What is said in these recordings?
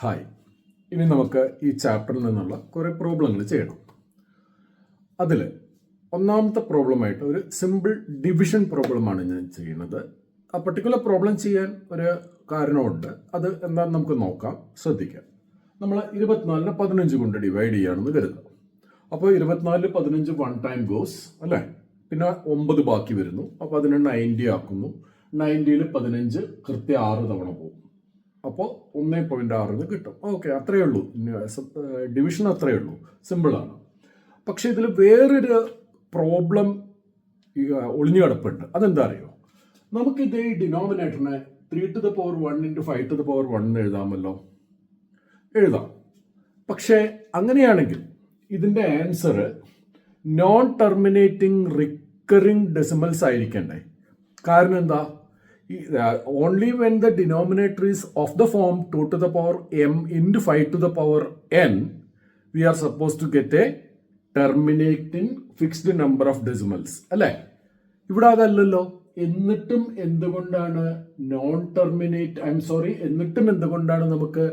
Hi, ഇനി നമുക്ക് ഈ ചാപ്റ്ററിൽ നിന്നുള്ള കുറേ പ്രോബ്ലങ്ങൾ ചെയ്യണം. അതിൽ ഒന്നാമത്തെ പ്രോബ്ലമായിട്ട് ഒരു സിമ്പിൾ ഡിവിഷൻ പ്രോബ്ലമാണ് ഞാൻ ചെയ്യുന്നത്. ആ പർട്ടിക്കുലർ പ്രോബ്ലം ചെയ്യാൻ ഒരു കാരണമുണ്ട്. അത് എന്താണെന്ന് നമുക്ക് നോക്കാം. ശ്രദ്ധിക്കാം. നമ്മൾ 24 15 കൊണ്ട് ഡിവൈഡ് ചെയ്യുകയാണെന്ന് കരുതുക. അപ്പോൾ 24 15 വൺ ടൈം ഗോസ് അല്ലേ. പിന്നെ 9 ബാക്കി വരുന്നു. അപ്പോൾ അതിനെ 90 ആക്കുന്നു. 90ൽ 15 കൃത്യം 6 തവണ പോകും. അപ്പോൾ 1.6 കിട്ടും. ഓക്കെ, അത്രയേ ഉള്ളൂ. ഡിവിഷൻ അത്രയേ ഉള്ളൂ, സിമ്പിളാണ്. പക്ഷെ ഇതിൽ വേറൊരു പ്രോബ്ലം ഒളിഞ്ഞു കിടപ്പുണ്ട്. അതെന്താ അറിയോ? നമുക്കിത് ഈ ഡിനോമിനേറ്ററിനെ 3⁻1 × 5⁻1 എഴുതാമല്ലോ. എഴുതാം. പക്ഷേ അങ്ങനെയാണെങ്കിൽ ഇതിൻ്റെ answer non terminating recurring decimals ആയിരിക്കണ്ടേ? കാരണം എന്താ? Only when the denominator is of the form 2⁻m × 5⁻n, we are supposed to get a terminating fixed number of decimals. അല്ലേ? ഇവിടെ അതല്ലല്ലോ. എന്നിട്ടും എന്തുകൊണ്ടാണ് എന്നിട്ടും എന്തുകൊണ്ടാണ് നമുക്ക്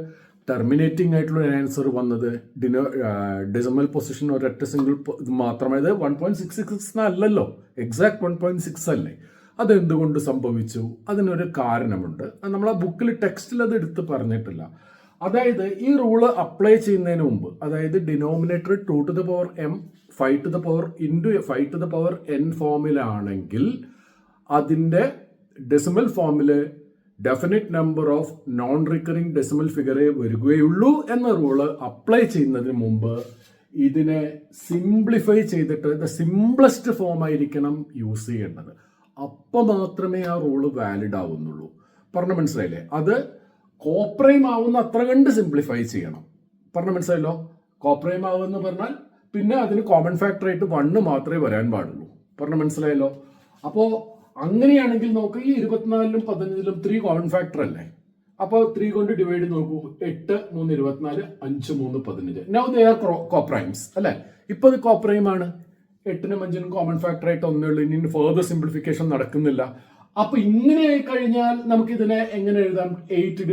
ടെർമിനേറ്റിംഗ് ആയിട്ടുള്ള ആൻസർ വന്നത്? ഡെസിമൽ പൊസിഷൻ ഒരൊറ്റ സിംഗിൾ മാത്രമേ. 1.666 അല്ലല്ലോ, എക്സാക്ട് 1.6 അല്ലേ? അതെന്തുകൊണ്ട് സംഭവിച്ചു? അതിനൊരു കാരണമുണ്ട്. നമ്മൾ ആ ബുക്കിൽ ടെക്സ്റ്റിൽ അത് എടുത്ത് പറഞ്ഞിട്ടില്ല. അതായത് ഈ റൂള് അപ്ലൈ ചെയ്യുന്നതിന് മുമ്പ്, അതായത് ഡിനോമിനേറ്റർ 2⁻m 5⁻n ഫോമിലാണെങ്കിൽ അതിൻ്റെ ഡെസിമൽ ഫോമിൽ definite number of non recurring decimal ഫിഗറേ വരികയുള്ളൂ എന്ന റൂള് അപ്ലൈ ചെയ്യുന്നതിന് മുമ്പ് ഇതിനെ സിംപ്ലിഫൈ ചെയ്തിട്ട് ദ സിംപ്ലസ്റ്റ് ഫോം ആയിരിക്കണം യൂസ് ചെയ്യേണ്ടത്. അപ്പം മാത്രമേ ആ റൂള് വാലിഡ് ആവുന്നുള്ളൂ. പറഞ്ഞ മനസ്സിലായില്ലേ? അത് കോപ്രൈം ആവുന്ന അത്ര കണ്ട് സിംപ്ലിഫൈ ചെയ്യണം. പറഞ്ഞ മനസ്സിലായല്ലോ? കോപ്രൈം ആവുമെന്ന് പറഞ്ഞാൽ പിന്നെ അതിന് കോമൺ ഫാക്ടർ ആയിട്ട് 1 മാത്രമേ വരാൻ പാടുള്ളൂ. പറഞ്ഞ മനസ്സിലായല്ലോ? അപ്പോൾ അങ്ങനെയാണെങ്കിൽ നോക്ക്, ഈ 24ലും 15ലും 3 കോമൺ ഫാക്ടർ അല്ലേ? അപ്പോൾ 3 കൊണ്ട് ഡിവൈഡ് നോക്കൂ. 8 3 24, 5 3 15. നൗ ദേ ആർ കോപ്രൈംസ് അല്ലേ? ഇപ്പൊ അത് കോപ്രൈം ആണ്. 8നും 5നും കോമൺ ഫാക്ടർ ആയിട്ട് ഒന്നേ ഉള്ളൂ. ഇനി ഫർദർ സിംപ്ലിഫിക്കേഷൻ നടക്കുന്നില്ല. അപ്പൊ ഇങ്ങനെ ആയി കഴിഞ്ഞാൽ നമുക്ക് ഇതിനെ എങ്ങനെ എഴുതാം? 8 ÷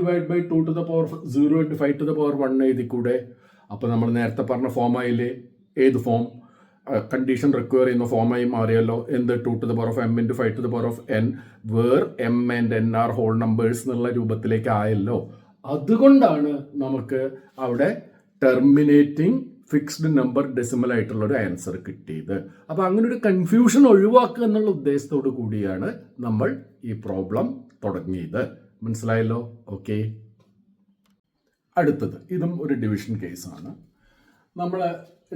2⁻0 × 5⁻1 എഴുതിക്കൂടെ? അപ്പൊ നമ്മൾ നേരത്തെ പറഞ്ഞ ഫോമായില്ലേ? ഏത് ഫോം? കണ്ടീഷൻ റിക്വയർ ചെയ്യുന്ന ഫോമായി മാറിയല്ലോ. എന്ത്? 2⁻m × 5⁻n where m and n are whole numbers എന്നുള്ള രൂപത്തിലേക്ക് ആയല്ലോ. അതുകൊണ്ടാണ് നമുക്ക് അവിടെ ടെർമിനേറ്റിംഗ് ഫിക്സ്ഡ് നമ്പർ ഡെസിമൽ ആയിട്ടുള്ള ഒരു ആൻസർ കിട്ടിയത്. അപ്പൊ അങ്ങനെ ഒരു കൺഫ്യൂഷൻ ഒഴിവാക്കുക എന്നുള്ള ഉദ്ദേശത്തോടു കൂടിയാണ് നമ്മൾ ഈ പ്രോബ്ലം തുടങ്ങിയത്. മനസ്സിലായല്ലോ? ഓക്കെ. അടുത്തത് ഇതും ഒരു ഡിവിഷൻ കേസാണ്. നമ്മൾ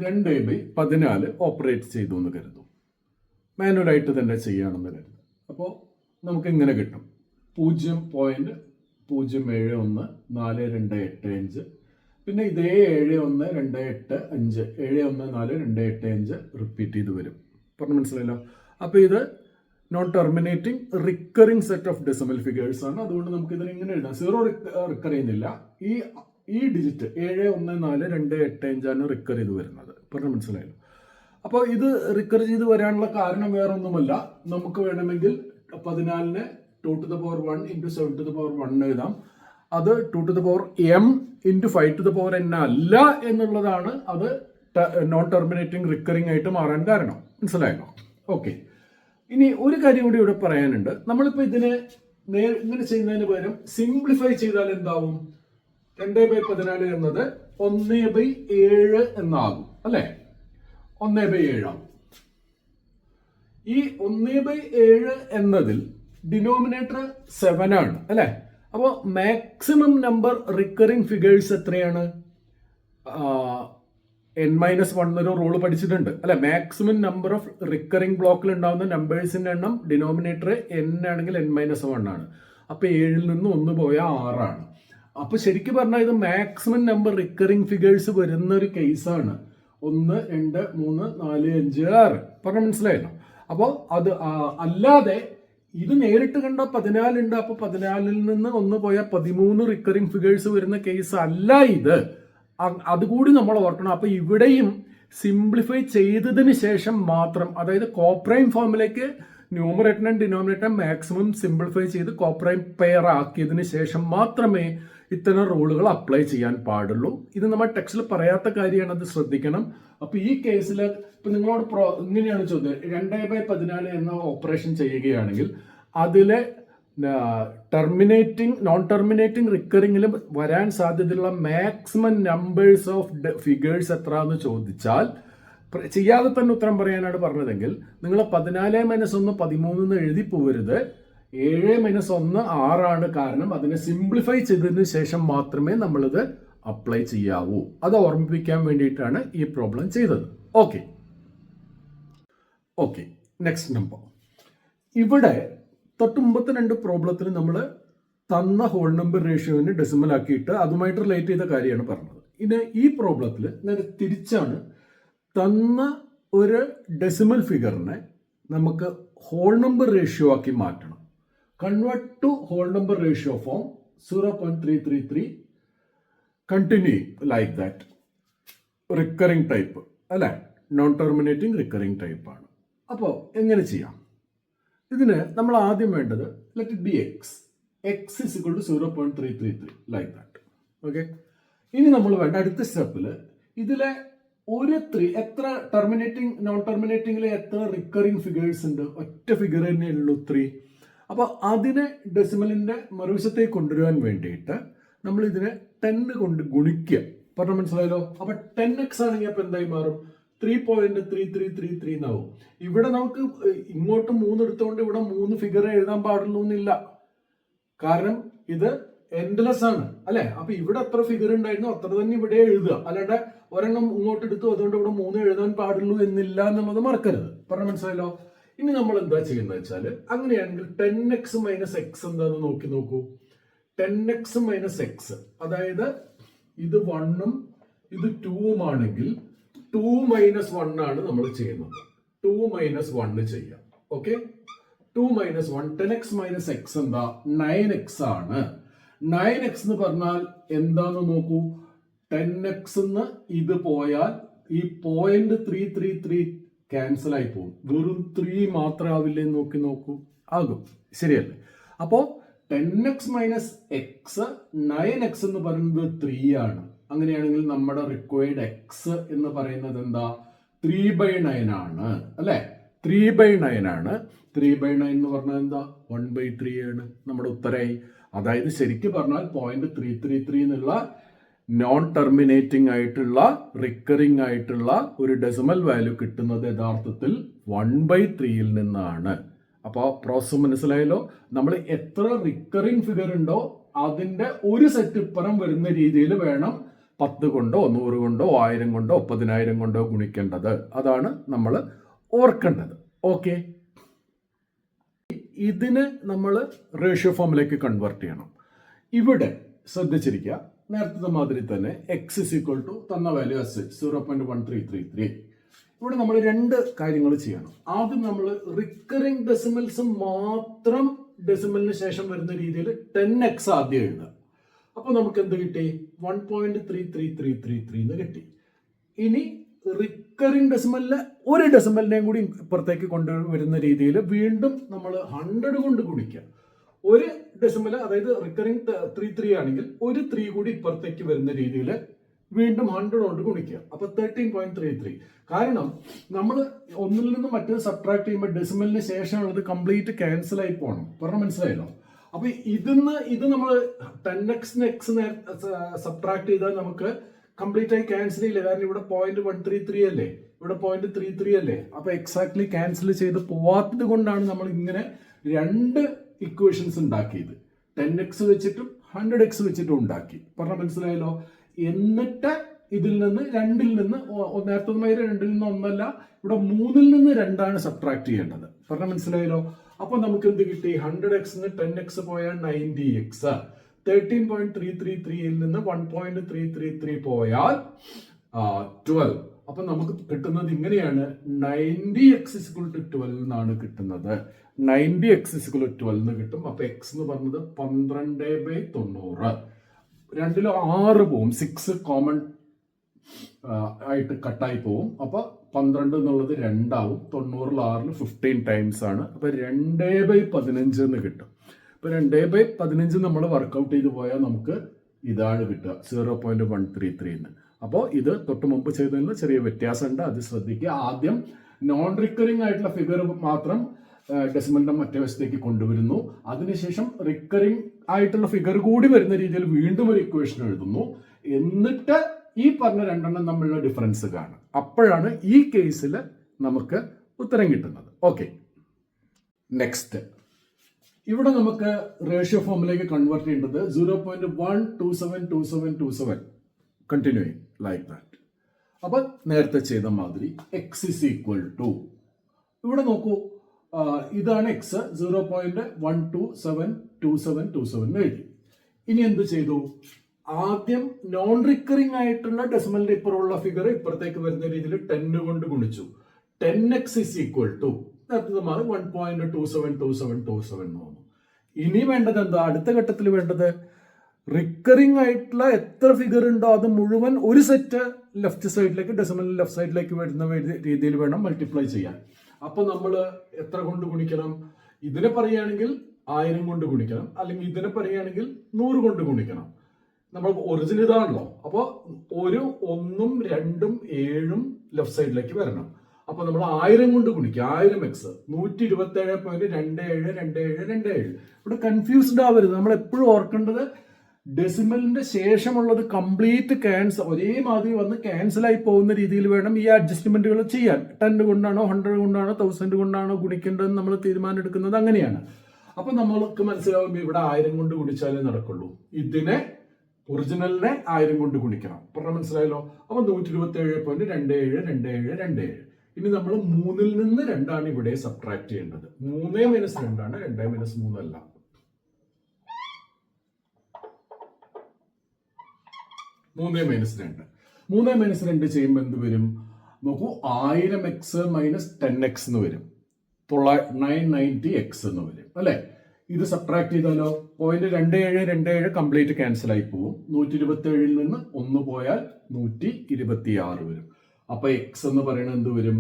2/14 ഓപ്പറേറ്റ് ചെയ്തു എന്ന് കരുതും. മാനുവലായിട്ട് തന്നെ ചെയ്യുകയാണെന്ന് കരുതും. അപ്പോൾ നമുക്ക് ഇങ്ങനെ കിട്ടും. 0.0714285. പിന്നെ ഇതേ 71285 71425 റിപ്പീറ്റ് ചെയ്ത് വരും. പറഞ്ഞ് മനസ്സിലായല്ലോ? അപ്പോൾ ഇത് non terminating recurring set of decimal figures ആണ്. അതുകൊണ്ട് നമുക്ക് ഇതിനെ ഇങ്ങനെ എഴുതാം. 0 റിക്കർ ചെയ്യുന്നില്ല. ഈ ഡിജിറ്റ് 71425 ആണ് റിക്കർ ചെയ്ത് വരുന്നത്. പറഞ്ഞ് മനസ്സിലായല്ലോ? അപ്പോൾ ഇത് റിക്കർ ചെയ്ത് വരാനുള്ള കാരണം വേറെ ഒന്നുമല്ല. നമുക്ക് വേണമെങ്കിൽ 14നെ 2⁻1 × 7⁻1 എഴുതാം. അത് 2⁻m × 5⁻n അല്ല എന്നുള്ളതാണ് അത് നോൺ ടെർമിനേറ്റിംഗ് റിക്കറിംഗ് ആയിട്ട് മാറാൻ കാരണം. മനസ്സിലായല്ലോ? ഓക്കെ. ഇനി ഒരു കാര്യം കൂടി ഇവിടെ പറയാനുണ്ട്. നമ്മളിപ്പോൾ ഇതിനെ ഇങ്ങനെ ചെയ്യുന്നതിന് പകരം സിംപ്ലിഫൈ ചെയ്താൽ എന്താവും? 2/14 എന്നത് 1/7 എന്നാകും അല്ലേ? 1/7 ആവും. ഈ 1/7 എന്നതിൽ ഡിനോമിനേറ്റർ 7 ആണ് അല്ലേ? അപ്പോൾ മാക്സിമം നമ്പർ റിക്കറിംഗ് ഫിഗേഴ്സ് എത്രയാണ്? n-1 ഒരു റൂള് പഠിച്ചിട്ടുണ്ട് അല്ലെ? മാക്സിമം നമ്പർ ഓഫ് റിക്കറിംഗ് ബ്ലോക്കിൽ ഉണ്ടാകുന്ന നമ്പേഴ്സിന്റെ എണ്ണം ഡിനോമിനേറ്റർ n ആണെങ്കിൽ n-1 ആണ്. അപ്പൊ 7ൽ നിന്ന് 1 പോയാൽ 6 ആണ്. അപ്പൊ ശരിക്കും പറഞ്ഞാൽ ഇത് മാക്സിമം നമ്പർ റിക്കറിംഗ് ഫിഗേഴ്സ് വരുന്ന ഒരു കേസാണ്. 1 2 3 4 5 6. പറഞ്ഞ മനസ്സിലായല്ലോ? അപ്പോൾ അത് അല്ലാതെ ഇത് നേരിട്ട് കണ്ട 14 ഉണ്ട്. അപ്പൊ 14ൽ നിന്ന് 1 പോയാൽ 13 റിക്കറിംഗ് ഫിഗേഴ്സ് വരുന്ന കേസ് അല്ല ഇത്. അതുകൂടി നമ്മൾ ഓർക്കണം. അപ്പൊ ഇവിടെയും സിംപ്ലിഫൈ ചെയ്തതിന് ശേഷം മാത്രം, അതായത് കോപ്രൈം ഫോമിലേക്ക് ന്യൂമറേറ്ററിനെ ഡിനോമിനേറ്റർ മാക്സിമം സിംപ്ലിഫൈ ചെയ്ത് കോപ്രൈം പെയർ ആക്കിയതിന് ശേഷം മാത്രമേ ഇത്തരം റൂളുകൾ അപ്ലൈ ചെയ്യാൻ പാടുള്ളൂ. ഇത് നമ്മൾ ടെക്സ്റ്റിൽ പറയാത്ത കാര്യമാണ്, അത് ശ്രദ്ധിക്കണം. അപ്പൊ ഈ കേസിൽ ഇപ്പൊ നിങ്ങളോട് ഇങ്ങനെയാണ് ചോദ്യം, 2/14 എന്ന ഓപ്പറേഷൻ ചെയ്യുകയാണെങ്കിൽ അതിലെ നോൺ ടെർമിനേറ്റിംഗ് റിക്കറിംഗിൽ വരാൻ സാധ്യതയുള്ള മാക്സിമം നമ്പേഴ്സ് ഓഫ് ഫിഗേഴ്സ് എത്ര എന്ന് ചോദിച്ചാൽ ചെയ്യാതെ തന്നെ ഉത്തരം പറയാനാണ് പറഞ്ഞതെങ്കിൽ നിങ്ങൾ 14 - 1 13 എഴുതി പോകരുത്. 7 - 1 6 കാരണം അതിനെ സിംപ്ലിഫൈ ചെയ്തതിന് ശേഷം മാത്രമേ നമ്മളിത് അപ്ലൈ ചെയ്യാവൂ. അത് ഓർമ്മിപ്പിക്കാൻ വേണ്ടിയിട്ടാണ് ഈ പ്രോബ്ലം ചെയ്തത്. Okay next number. ഇവിടെ തൊട്ട് മുമ്പത്തെ 2 പ്രോബ്ലത്തിൽ നമ്മൾ തന്ന ഹോൾ നമ്പർ റേഷ്യോനെ ഡെസിമൽ ആക്കിയിട്ട് അതുമായിട്ട് റിലേറ്റ് ചെയ്ത കാര്യമാണ് പറഞ്ഞത്. ഇനി ഈ പ്രോബ്ലത്തിൽ നേരെ തിരിച്ചാണ്. തന്ന ഒരു ഡെസിമൽ ഫിഗറിനെ നമുക്ക് ഹോൾ നമ്പർ റേഷ്യോ ആക്കി മാറ്റണം. Convert to whole number ratio form 0.333 continue like that. Recurring type അല്ലെ, നോൺ ടെർമിനേറ്റിംഗ് റിക്കറിംഗ് ടൈപ്പ് ആണ്. അപ്പോൾ എങ്ങനെ ചെയ്യാം? ഇതിന് നമ്മൾ ആദ്യം വേണ്ടത് let it be x is equal to 0.333 like that. Okay, ഇനി നമ്മൾ വേണ്ട അടുത്ത സ്റ്റെപ്പിൽ ഇതിലെ ഒരു 3 എത്ര ടെർമിനേറ്റിംഗ് നോൺ ടെർമിനേറ്റിംഗിലെ എത്ര റിക്കറിംഗ് ഫിഗേഴ്സ് ഉണ്ട്? ഒറ്റ ഫിഗർ തന്നെ ഉള്ളൂ 3. അപ്പോൾ അതിനെ ഡെസിമലിന്റെ മറുവശത്തേക്ക് കൊണ്ടുവരാൻ വേണ്ടിയിട്ട് നമ്മൾ ഇതിനെ 10 കൊണ്ട് ഗുണിക്കുക. പറഞ്ഞാൽ മനസ്സിലായല്ലോ. അപ്പൊ 10x ആണെങ്കിൽ അപ്പൊ എന്തായി മാറും? 3.3333 എന്നാവും. ഇവിടെ നമുക്ക് ഇങ്ങോട്ട് 3 എടുത്തുകൊണ്ട് ഇവിടെ 3 ഫിഗർ എഴുതാൻ പാടുള്ളൂ എന്നില്ല. കാരണം ഇത് എൻഡ്ലെസ് ആണ് അല്ലെ. അപ്പൊ ഇവിടെ എത്ര ഫിഗർ ഉണ്ടായിരുന്നു അത്ര തന്നെ ഇവിടെ എഴുതുക, അല്ലാണ്ട് ഒരെണ്ണം ഇങ്ങോട്ട് എടുത്തു അതുകൊണ്ട് ഇവിടെ 3 എഴുതാൻ പാടുള്ളൂ എന്നില്ല എന്നുള്ളത് മറക്കരുത്. പറഞ്ഞ മനസ്സിലായല്ലോ. ഇനി നമ്മൾ എന്താ ചെയ്യുന്നത് വെച്ചാൽ, അങ്ങനെയാണെങ്കിൽ 10x - x എന്താന്ന് നോക്കൂ. 10x - x അതായത് ഇത് 1ഉം ഇത് 2ഉം ആണെങ്കിൽ 2 - 1 ആണ് നമ്മൾ ചെയ്യുന്നത്. 2 - 1 ചെയ്യാം. ഓക്കെ, 2 - 1 10x - x എന്താ? 9x ആണ്. 9x എന്ന് പറഞ്ഞാൽ എന്താന്ന് നോക്കൂ. 10x ഇത് പോയാൽ ഈ 0.333 ക്യാൻസൽ ആയി പോകും. വെറും 3 മാത്രം ആവില്ലേ? നോക്കൂ, ആകും. ശരിയല്ലേ? അപ്പോ 10x - x 9x എന്ന് പറയുന്നത് 3 ആണ്. അങ്ങനെയാണെങ്കിൽ നമ്മുടെ റിക്വയർഡ് x എന്ന് പറയുന്നത് എന്താ? 3/9 ആണ് അല്ലെ. 3/9 ആണ്. 3/9 എന്ന് പറഞ്ഞാൽ എന്താ? 1/3 ആണ്. നമ്മുടെ ഉത്തരമായി. അതായത് ശരിക്കും പറഞ്ഞാൽ 0.333 എന്നുള്ള നോൺ ടെർമിനേറ്റിംഗ് ആയിട്ടുള്ള റിക്കറിംഗ് ആയിട്ടുള്ള ഒരു ഡെസിമൽ വാല്യൂ കിട്ടുന്നത് യഥാർത്ഥത്തിൽ 1/3 നിന്നാണ്. അപ്പോൾ പ്രോസസ് മനസ്സിലായല്ലോ. നമ്മൾ എത്ര റിക്കറിംഗ് ഫിഗർ ഉണ്ടോ അതിന്റെ ഒരു സെറ്റ് ഇപ്പുറം വരുന്ന രീതിയിൽ വേണം 10 കൊണ്ടോ 100 കൊണ്ടോ 1000 കൊണ്ടോ 10,000 കൊണ്ടോ ഗുണിക്കേണ്ടത്. അതാണ് നമ്മൾ ഓർക്കേണ്ടത്. ഓക്കെ, ഇതിന് നമ്മൾ റേഷ്യോ ഫോമിലേക്ക് കൺവേർട്ട് ചെയ്യണം. ഇവിടെ ശ്രദ്ധിച്ചിരിക്കുക, നേരത്തെ മാതിരി തന്നെ x is equal to തന്ന വാല്യൂ 0.1333. ഇവിടെ നമ്മൾ 2 കാര്യങ്ങൾ ചെയ്യണം. ആദ്യം നമ്മൾ റിക്കറിംഗ് ഡെസിമൽസ് മാത്രം ഡെസിമലിന് ശേഷം വരുന്ന രീതിയിൽ 10x ആദ്യം എഴുതുക. അപ്പൊ നമുക്ക് എന്ത് കിട്ടി? 1.33333 എന്ന് കിട്ടി. ഇനി റിക്കറിംഗ് ഡെസിമലിലെ ഒരു ഡെസിമലിനെയും കൂടി ഇപ്പുറത്തേക്ക് കൊണ്ടുവരുന്ന രീതിയിൽ വീണ്ടും നമ്മൾ 100 കൊണ്ട് ഗുണിക്കുക. ഒരു ഡെസിമൽ, അതായത് റിക്കറിംഗ് 33 ആണെങ്കിൽ ഒരു 3 കൂടി ഇപ്പുറത്തേക്ക് വരുന്ന രീതിയിൽ വീണ്ടും 100 കൊണ്ട് ഗുണിക്കുക. അപ്പൊ 13.33. കാരണം നമ്മൾ ഒന്നിൽ നിന്ന് മറ്റേത് സബ്ട്രാക്ട് ചെയ്യുമ്പോൾ ഡെസിമലിന് ശേഷമുള്ളത് കംപ്ലീറ്റ് ക്യാൻസൽ ആയി പോകണം. പറഞ്ഞ മനസ്സിലായല്ലോ. അപ്പൊ ഇത് നമ്മൾ 10x x സബ്ട്രാക്ട് ചെയ്താൽ നമുക്ക് കംപ്ലീറ്റ് ആയി ക്യാൻസൽ ചെയ്യില്ല. കാരണം ഇവിടെ 0.133 അല്ലേ, ഇവിടെ 0.33 അല്ലേ. അപ്പൊ എക്സാക്ട്ലി ക്യാൻസൽ ചെയ്ത് പോവാത്തത് കൊണ്ടാണ് നമ്മൾ ഇങ്ങനെ 2 ഇക്വേഷൻസ് ഉണ്ടാക്കിയത്. 10x വെച്ചിട്ടും 100x വെച്ചിട്ടും ഉണ്ടാക്കി. പറഞ്ഞ മനസ്സിലായല്ലോ. എന്നിട്ട് ഇതിൽ നിന്ന് 2ൽ നിന്ന് നേരത്തെ 2ൽ നിന്ന് 1 അല്ല, ഇവിടെ 3ൽ നിന്ന് 2 ആണ് സബ്ട്രാക്ട് ചെയ്യേണ്ടത്. പറഞ്ഞ മനസ്സിലായല്ലോ. അപ്പൊ നമുക്ക് എന്ത് കിട്ടി? 100x 10x പോയാൽ 90x. 13.333 നിന്ന് 1.333 പോയാൽ 12. അപ്പൊ നമുക്ക് കിട്ടുന്നത് ഇങ്ങനെയാണ്. 90x is equal to 12 എന്നാണ് കിട്ടുന്നത്. 90x is equal to 12 എന്ന് കിട്ടും. അപ്പൊ x എന്ന് പറഞ്ഞത് 12/90. 2ലും 6 പോവും. 6 കോമൺ ആയിട്ട് കട്ടായി പോവും. അപ്പൊ 12 എന്നുള്ളത് 2 ആവും. 90 6 15 ടൈംസ് ആണ്. അപ്പോൾ 2/15 എന്ന് കിട്ടും. അപ്പോൾ 2/15 നമ്മൾ വർക്കൗട്ട് ചെയ്ത് പോയാൽ നമുക്ക് ഇതാണ് കിട്ടുക, 0.133 എന്ന്. അപ്പോൾ ഇത് തൊട്ട് മുമ്പ് ചെയ്തതിന് ചെറിയ വ്യത്യാസമുണ്ട്, അത് ശ്രദ്ധിക്കുക. ആദ്യം നോൺ റിക്കറിംഗ് ആയിട്ടുള്ള ഫിഗർ മാത്രം ഡെസിമലിന്റെ മറ്റേ വശത്തേക്ക് കൊണ്ടുവരുന്നു. അതിനുശേഷം റിക്കറിംഗ് ആയിട്ടുള്ള ഫിഗർ കൂടി വരുന്ന രീതിയിൽ വീണ്ടും ഒരു ഇക്വേഷൻ എഴുതുന്നു. എന്നിട്ട് ഈ പറഞ്ഞ രണ്ടെണ്ണം തമ്മിലുള്ള ഡിഫറൻസ് കാണും. അപ്പോഴാണ് ഈ കേസിൽ നമുക്ക് ഉത്തരം കിട്ടുന്നത്. ഓക്കെ, നെക്സ്റ്റ് ഇവിടെ നമുക്ക് റേഷ്യോ ഫോമിലേക്ക് കൺവേർട്ട് ചെയ്യേണ്ടത് 0.1272727 കണ്ടിന്യൂയിങ് ലൈക്ക് ദാറ്റ്. അപ്പൊ നേരത്തെ ചെയ്ത മാതിരി എക്സ് ഇസ് ഈക്വൽ ടു, ഇവിടെ നോക്കൂ, ഇതാണ് എക്സ്, 0.1272727 എഴുതി. ഇനി എന്ത് ചെയ്തു? ആദ്യം നോൺ റിക്കറിംഗ് ആയിട്ടുള്ള ഡെസിമലിന്റെ ഇപ്പുറമുള്ള ഫിഗർ ഇപ്പുറത്തേക്ക് വരുന്ന രീതിയിൽ 10 കൊണ്ട് ഗുണിച്ചു. 10x ഇസ് ഈക്വൽ ടു 1.272727 എന്ന് വന്നു. ഇനി വേണ്ടത് എന്താ? അടുത്ത ഘട്ടത്തിൽ വേണ്ടത് റിക്കറിംഗ് ആയിട്ടുള്ള എത്ര ഫിഗർ ഉണ്ടോ അത് മുഴുവൻ ഒരു സെറ്റ് ലെഫ്റ്റ് സൈഡിലേക്ക്, ഡെസിമൽ ലെഫ്റ്റ് സൈഡിലേക്ക് വരുന്ന രീതിയിൽ വേണം മൾട്ടിപ്ലൈ ചെയ്യാൻ. അപ്പൊ നമ്മൾ എത്ര കൊണ്ട് ഗുണിക്കണം? ഇതിനെ പറയുകയാണെങ്കിൽ 1000 കൊണ്ട് ഗുണിക്കണം, അല്ലെങ്കിൽ ഇതിനെ പറയുകയാണെങ്കിൽ 100 കൊണ്ട് ഗുണിക്കണം. നമ്മൾ ഒറിജിനൽ ഇതാണല്ലോ. അപ്പോൾ ഒരു 1ഉം 2ഉം 7ഉം ലെഫ്റ്റ് സൈഡിലേക്ക് വരണം. അപ്പൊ നമ്മൾ 1000 കൊണ്ട് ഗുണിക്കുക. 1000x 127.272727. ഇവിടെ കൺഫ്യൂസ്ഡ് ആവരുത്. നമ്മൾ എപ്പോഴും ഓർക്കേണ്ടത് ഡെസിമലിന്റെ ശേഷമുള്ളത് കംപ്ലീറ്റ് ക്യാൻസൽ, ഒരേമാതിരി വന്ന് ക്യാൻസൽ ആയി പോകുന്ന രീതിയിൽ വേണം ഈ അഡ്ജസ്റ്റ്മെന്റുകൾ ചെയ്യാൻ. 10 കൊണ്ടാണോ 100 കൊണ്ടാണോ 1000 കൊണ്ടാണോ ഗുണിക്കേണ്ടതെന്ന് നമ്മൾ തീരുമാനം എടുക്കുന്നത് അങ്ങനെയാണ്. അപ്പൊ നമ്മൾക്ക് മനസ്സിലാവും ഇവിടെ 1000 കൊണ്ട് ഗുണിച്ചാലേ നടക്കുള്ളൂ. ഇതിനെ ഒറിജിനലിനെ 1000 കൊണ്ട് ഗുണിക്കണം. പറഞ്ഞാൽ മനസ്സിലായല്ലോ. അപ്പൊ 127.272727. ഇനി നമ്മൾ 3ൽ നിന്ന് 2 ഇവിടെ സബ്ട്രാക്ട് ചെയ്യേണ്ടത്. 3 - 2 ആണ്, 2 - 3 അല്ല. 3 - 2. 3 - 2 ചെയ്യുമ്പോൾ എന്ത് വരും നോക്കൂ? 1000x മൈനസ് 10x എന്ന് വരും. 990x എന്ന് വരും അല്ലെ? ഇത് സബ്ട്രാക്ട് ചെയ്താലോ 0.2727 കംപ്ലീറ്റ് ക്യാൻസൽ ആയി പോവും. 127ൽ നിന്ന് 1 പോയാൽ 126 വരും. അപ്പൊ എക്സ് എന്ന് പറയുന്നത് എന്ത് വരും?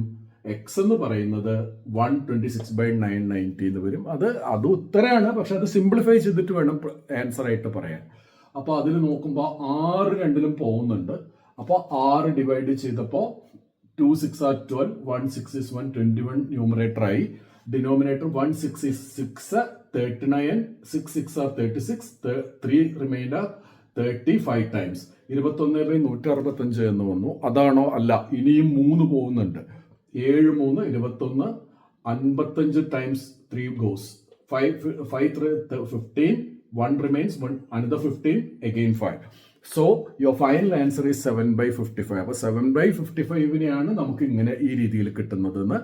എക്സ് എന്ന് പറയുന്നത് 126/990 എന്ന് വരും. അത് ഉത്തരമാണ്, പക്ഷെ അത് സിംപ്ലിഫൈ ചെയ്തിട്ട് വേണം ആൻസർ ആയിട്ട് പറയാൻ. അപ്പൊ അതിൽ നോക്കുമ്പോൾ 6 രണ്ടിലും പോകുന്നുണ്ട്. അപ്പൊ 6 ഡിവൈഡ് ചെയ്തപ്പോൾ 2 6 are 12, 1 6 is 1, 21 ന്യൂമറേറ്റർ ആയി. Denominator 1 6 is 6, 39, 6 6 are 36, 3 reminder 35 times 21/165 എന്ന് വന്നു. അതാണോ? അല്ല, ഇനിയും 3 പോകുന്നുണ്ട്. 7 3 21, 55 times 3 goes 5 15, 1 remains, 1 another 15, again 5. So your final answer is 7/55. അപ്പോൾ 7/55നെയാണ് നമുക്ക് ഇങ്ങനെ ഈ രീതിയിൽ കിട്ടുന്നതെന്ന്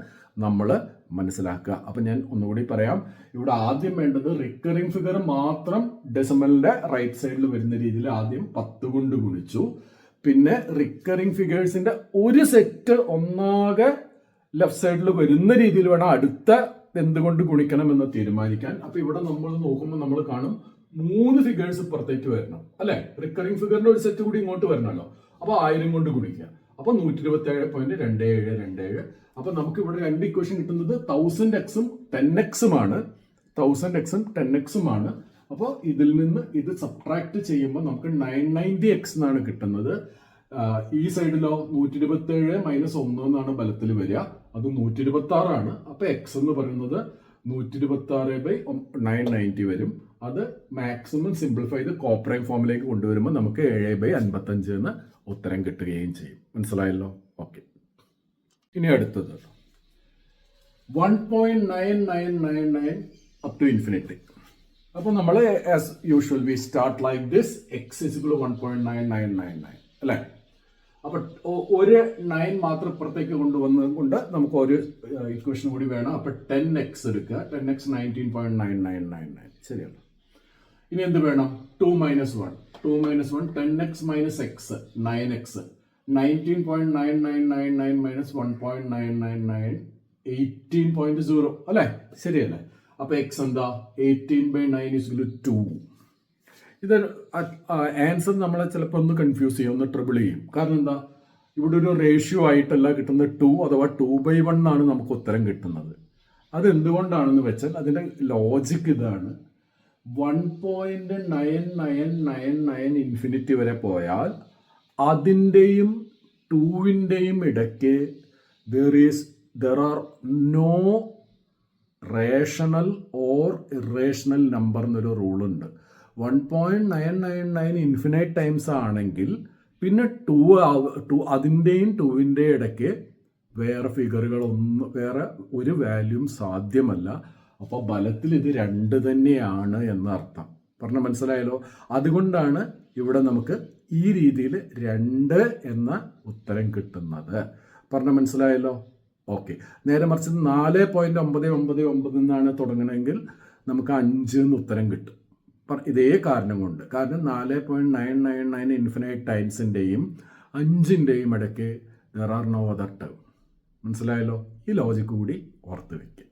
നമ്മൾ മനസ്സിലാക്കുക. അപ്പം ഞാൻ ഒന്നുകൂടി പറയാം. ഇവിടെ ആദ്യം വേണ്ടത് റിക്കറിംഗ് ഫിഗർ മാത്രം ഡെസിമലിന്റെ റൈറ്റ് സൈഡിൽ വരുന്ന രീതിയിൽ ആദ്യം 10 കൊണ്ട് ഗുണിച്ചു. പിന്നെ റിക്കറിംഗ് ഫിഗേഴ്സിന്റെ ഒരു സെറ്റ് ഒന്നാകെ ലെഫ്റ്റ് സൈഡിൽ വരുന്ന രീതിയിൽ വേണം അടുത്ത എന്തുകൊണ്ട് ഗുണിക്കണം എന്ന് തീരുമാനിക്കാൻ. അപ്പൊ ഇവിടെ നമ്മൾ നോക്കുമ്പോൾ നമ്മൾ കാണും 3 ഫിഗേഴ്സ് പുറത്തേക്ക് വരണം അല്ലെ? റിക്കറിംഗ് ഫിഗറിന്റെ ഒരു സെറ്റ് കൂടി ഇങ്ങോട്ട് വരണമല്ലോ. അപ്പൊ 1000 കൊണ്ട് ഗുണിക്കുക. അപ്പൊ 127.2727. അപ്പൊ നമുക്ക് ഇവിടെ 2 ഇക്വേഷൻ കിട്ടുന്നത് 1000x-ഉം 10x-ഉമാണ്. 1000x-ഉം 10x-ഉമാണ്. അപ്പോൾ ഇതിൽ നിന്ന് ഇത് സബ്ട്രാക്ട് ചെയ്യുമ്പോൾ നമുക്ക് 990x എന്നാണ് കിട്ടുന്നത്. ഈ സൈഡിലോ 127 - 1 എന്നാണ് ബലത്തിൽ വരിക. അത് 126 ആണ്. അപ്പൊ എക്സ് എന്ന് പറയുന്നത് 126/990 വരും. അത് മാക്സിമം സിംപ്ലിഫൈ ചെയ്ത് കോപ്രൈം ഫോമിലേക്ക് കൊണ്ടുവരുമ്പോൾ നമുക്ക് 7/55 എന്ന് ഉത്തരം കിട്ടുകയും ചെയ്യും. മനസ്സിലായല്ലോ? ഓക്കെ, ഇനി അടുത്തത് 1.9999 അപ് ടു ഇൻഫിനിറ്റി. അപ്പോൾ നമ്മൾ as usual we start like this. X is equal to 1.9999 അല്ലേ? അപ്പൊ ഒരു 9 മാത്രം ഇപ്പുറത്തേക്ക് കൊണ്ടുവന്നുകൊണ്ട് നമുക്ക് ഒരു ഇക്വേഷൻ കൂടി വേണം. അപ്പൊ 10x എടുക്കുക. 10x 19.9999 ശരിയല്ലോ. ഇനി എന്ത് വേണം? 2 - 1. 2 - 1 10x - x 9x 19.9999 - 1.999 18.0 അല്ലെ? ശരിയല്ലേ? അപ്പൊ എക്സ് എന്താ? 18/9 = 2. ഇത് ആൻസർ നമ്മളെ ചിലപ്പോൾ ഒന്ന് കൺഫ്യൂസ് ചെയ്യും, ഒന്ന് ട്രിബിൾ ചെയ്യും. കാരണം എന്താ? ഇവിടെ ഒരു റേഷ്യോ ആയിട്ടല്ല കിട്ടുന്നത് 2 അഥവാ 2/1 ആണ് നമുക്ക് ഉത്തരം കിട്ടുന്നത്. അതെന്തുകൊണ്ടാണെന്ന് വെച്ചാൽ അതിൻ്റെ ലോജിക്ക് ഇതാണ്. 1.9999 ഇൻഫിനിറ്റി വരെ പോയാൽ അതിൻ്റെയും 2-ൻ്റെയും ഇടയ്ക്ക് there are no rational or irrational number എന്നൊരു റൂളുണ്ട്. 1.999 ഇൻഫിനൈറ്റ് ടൈംസ് ആണെങ്കിൽ പിന്നെ 2 അതിൻ്റെയും 2-ൻ്റെയും ഇടയ്ക്ക് വേറെ വേറെ ഒരു വാല്യൂം സാധ്യമല്ല. അപ്പോൾ ഫലത്തിൽ ഇത് 2 തന്നെയാണ് എന്നർത്ഥം. പറഞ്ഞ മനസ്സിലായല്ലോ? അതുകൊണ്ടാണ് ഇവിടെ നമുക്ക് ഈ രീതിയിൽ 2 എന്ന ഉത്തരം കിട്ടുന്നത്. പറഞ്ഞ മനസ്സിലായല്ലോ? ഓക്കെ. നേരെ മറിച്ച് 4.999 എന്നാണ് തുടങ്ങണമെങ്കിൽ നമുക്ക് 5 എന്ന് ഉത്തരം കിട്ടും. ഇതേ കാരണം കൊണ്ട്. കാരണം 4.999 ഇൻഫിനൈറ്റ് ടൈംസിൻ്റെയും 5-ൻ്റെയും ഇടയ്ക്ക് there are no other term. മനസ്സിലായല്ലോ? ഈ ലോജിക്ക് കൂടി ഓർത്ത് വയ്ക്കുക.